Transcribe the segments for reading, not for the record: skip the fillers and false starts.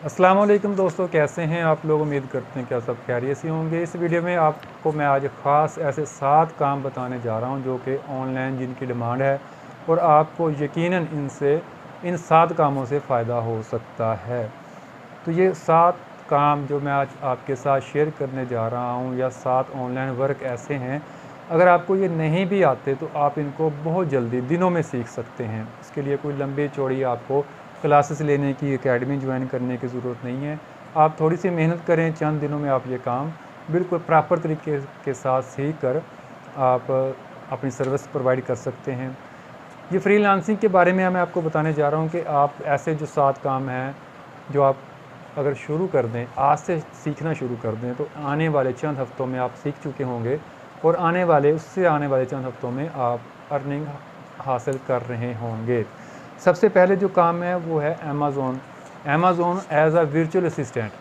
अस्सलाम वालेकुम दोस्तों, कैसे हैं आप लोग। उम्मीद करते हैं क्या सब खैरियत से होंगे। इस वीडियो में आपको मैं आज ख़ास ऐसे 7 काम बताने जा रहा हूं जो कि ऑनलाइन जिनकी डिमांड है और आपको यकीनन इन 7 कामों से फ़ायदा हो सकता है। तो ये 7 काम जो मैं आज आपके साथ शेयर करने जा रहा हूं या 7 ऑनलाइन वर्क ऐसे हैं, अगर आपको ये नहीं भी आते तो आप इनको बहुत जल्दी दिनों में सीख सकते हैं। इसके लिए कोई लंबी चौड़ी आपको क्लासेस लेने की, एकेडमी ज्वाइन करने की ज़रूरत नहीं है। आप थोड़ी सी मेहनत करें, चंद दिनों में आप ये काम बिल्कुल प्रॉपर तरीके के साथ सीख कर आप अपनी सर्विस प्रोवाइड कर सकते हैं। ये फ्रीलांसिंग के बारे में मैं आपको बताने जा रहा हूँ कि आप ऐसे जो 7 काम हैं जो आप अगर शुरू कर दें, आज से सीखना शुरू कर दें, तो आने वाले चंद हफ्तों में आप सीख चुके होंगे और उससे आने वाले चंद हफ्तों में आप अर्निंग हासिल कर रहे होंगे। सबसे पहले जो काम है वो है Amazon as a virtual assistant.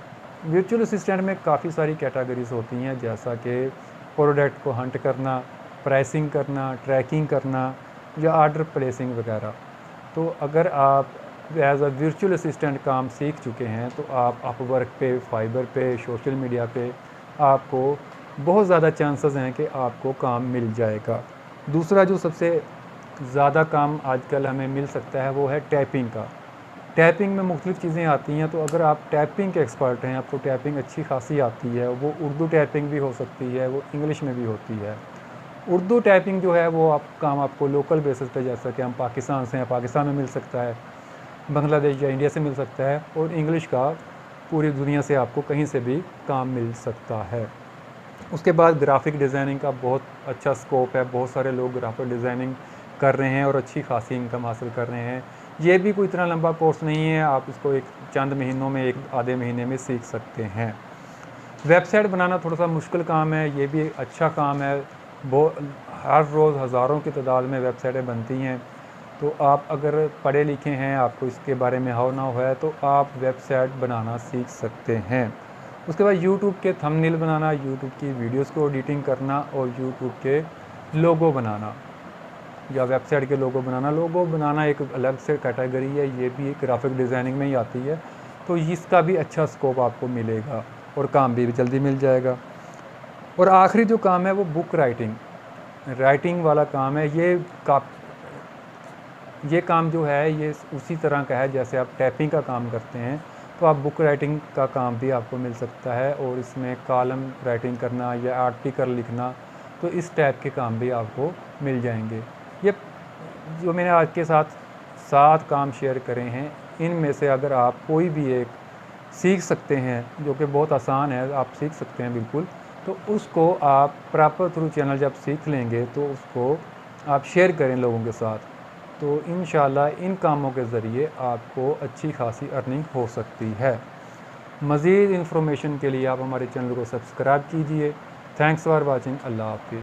Virtual assistant में काफ़ी सारी कैटेगरीज़ होती हैं, जैसा कि प्रोडक्ट को हंट करना, प्राइसिंग करना, ट्रैकिंग करना या ऑर्डर प्लेसिंग वगैरह। तो अगर आप एज़ अ वर्चुअल असिस्टेंट काम सीख चुके हैं तो आप अपवर्क पे, फाइवर पे, सोशल मीडिया पे आपको बहुत ज़्यादा चांसेस हैं कि आपको काम मिल जाएगा। दूसरा जो सबसे ज़्यादा काम आजकल हमें मिल सकता है वो है टैपिंग का। टैपिंग में मुख्तलिफ़ चीज़ें आती हैं, तो अगर आप टैपिंग के एक्सपर्ट हैं, आपको टैपिंग अच्छी खासी आती है, वो उर्दू टैपिंग भी हो सकती है, वो इंग्लिश में भी होती है। उर्दू टाइपिंग जो है वो काम आपको लोकल बेसिस पे, जैसा कि हम पाकिस्तान से हैं, पाकिस्तान में मिल सकता है, बांग्लादेश या इंडिया से मिल सकता है, और इंग्लिश का पूरी दुनिया से आपको कहीं से भी काम मिल सकता है। उसके बाद ग्राफ़िक डिज़ाइनिंग का बहुत अच्छा स्कोप है, बहुत सारे लोग ग्राफ़िक डिज़ाइनिंग कर रहे हैं और अच्छी खासी इनकम हासिल कर रहे हैं। ये भी कोई इतना लंबा कोर्स नहीं है, आप इसको एक चंद महीनों में, एक आधे महीने में सीख सकते हैं। वेबसाइट बनाना थोड़ा सा मुश्किल काम है, ये भी एक अच्छा काम है। वो हर रोज़ हज़ारों की तादाद में वेबसाइटें बनती हैं, तो आप अगर पढ़े लिखे हैं, आपको इसके बारे में हाव ना हो है, तो आप वेबसाइट बनाना सीख सकते हैं। उसके बाद यूट्यूब के थंबनेल बनाना, यूट्यूब की वीडियोस को एडिटिंग करना और यूट्यूब के लोगो बनाना या वेबसाइट के लोगो बनाना एक अलग से कैटेगरी है, ये भी ग्राफिक डिज़ाइनिंग में ही आती है, तो इसका भी अच्छा स्कोप आपको मिलेगा और काम भी जल्दी मिल जाएगा। और आखिरी जो काम है वो बुक राइटिंग वाला काम है। ये काम जो है ये उसी तरह का है जैसे आप टाइपिंग का काम करते हैं, तो आप बुक राइटिंग का काम भी आपको मिल सकता है, और इसमें कॉलम राइटिंग करना या आर्टिकल लिखना, तो इस टाइप के काम भी आपको मिल जाएंगे। ये जो मैंने आज के साथ 7 काम शेयर करे हैं, इनमें से अगर आप कोई भी एक सीख सकते हैं, जो कि बहुत आसान है, आप सीख सकते हैं बिल्कुल, तो उसको आप प्रॉपर थ्रू चैनल जब सीख लेंगे तो उसको आप शेयर करें लोगों के साथ, तो इंशाल्लाह इन कामों के ज़रिए आपको अच्छी खासी अर्निंग हो सकती है। मज़ीद इन्फॉर्मेशन के लिए आप हमारे चैनल को सब्सक्राइब कीजिए। Thanks for watching. अल्लाह हाफ़िज़।